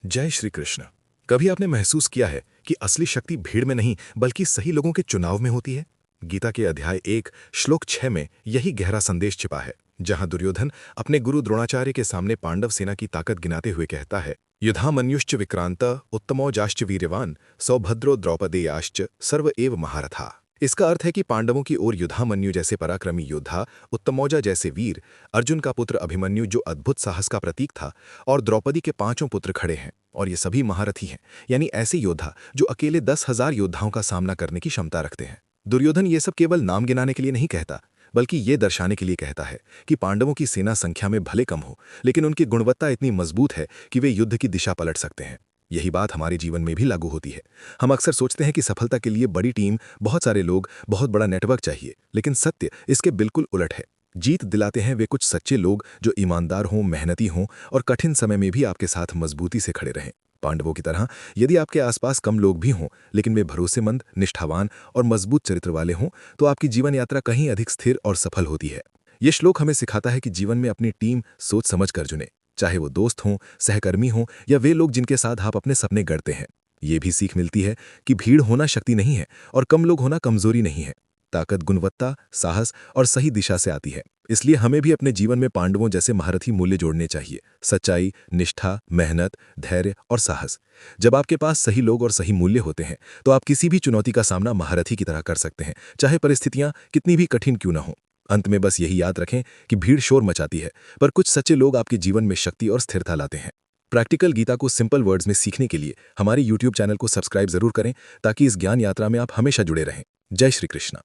जय श्री कृष्ण। कभी आपने महसूस किया है कि असली शक्ति भीड़ में नहीं बल्कि सही लोगों के चुनाव में होती है। गीता के अध्याय 1 श्लोक 6 में यही गहरा संदेश छिपा है, जहां दुर्योधन अपने गुरु द्रोणाचार्य के सामने पांडव सेना की ताकत गिनाते हुए कहता है, युधामन्युश्च विक्रांत उत्तमौजाश्च वीर्यवान सौभद्रो द्रौपदेयाश्च सर्व एव महारथा। इसका अर्थ है कि पांडवों की ओर युधामन्यु जैसे पराक्रमी योद्धा, उत्तमौजा जैसे वीर, अर्जुन का पुत्र अभिमन्यु जो अद्भुत साहस का प्रतीक था, और द्रौपदी के पांचों पुत्र खड़े हैं, और ये सभी महारथी हैं, यानी ऐसे योद्धा जो अकेले 10,000 योद्धाओं का सामना करने की क्षमता रखते हैं। दुर्योधन ये सब केवल नाम गिनाने के लिए नहीं कहता, बल्कि ये दर्शाने के लिए कहता है कि पांडवों की सेना संख्या में भले कम हो, लेकिन उनकी गुणवत्ता इतनी मजबूत है कि वे युद्ध की दिशा पलट सकते हैं। यही बात हमारे जीवन में भी लागू होती है। हम अक्सर सोचते हैं कि सफलता के लिए बड़ी टीम, बहुत सारे लोग, बहुत बड़ा नेटवर्क चाहिए, लेकिन सत्य इसके बिल्कुल उलट है। जीत दिलाते हैं वे कुछ सच्चे लोग जो ईमानदार हों, मेहनती हों और कठिन समय में भी आपके साथ मजबूती से खड़े रहें। पांडवों की तरह यदि आपके आसपास कम लोग भी हों, लेकिन वे भरोसेमंद, निष्ठावान और मजबूत चरित्र वाले हों, तो आपकी जीवन यात्रा कहीं अधिक स्थिर और सफल होती है। ये श्लोक हमें सिखाता है कि जीवन में अपनी टीम सोच समझ कर चुने, चाहे वो दोस्त हों, सहकर्मी हों या वे लोग जिनके साथ आप अपने सपने गढ़ते हैं। ये भी सीख मिलती है कि भीड़ होना शक्ति नहीं है और कम लोग होना कमजोरी नहीं है। ताकत गुणवत्ता, साहस और सही दिशा से आती है। इसलिए हमें भी अपने जीवन में पांडवों जैसे महारथी मूल्य जोड़ने चाहिए: सच्चाई, निष्ठा, मेहनत, धैर्य और साहस। जब आपके पास सही लोग और सही मूल्य होते हैं, तो आप किसी भी चुनौती का सामना महारथी की तरह कर सकते हैं, चाहे परिस्थितियां कितनी भी कठिन क्यों न हो। अंत में बस यही याद रखें कि भीड़ शोर मचाती है, पर कुछ सच्चे लोग आपके जीवन में शक्ति और स्थिरता लाते हैं। प्रैक्टिकल गीता को सिंपल वर्ड्स में सीखने के लिए हमारे YouTube चैनल को सब्सक्राइब जरूर करें, ताकि इस ज्ञान यात्रा में आप हमेशा जुड़े रहें। जय श्री कृष्ण।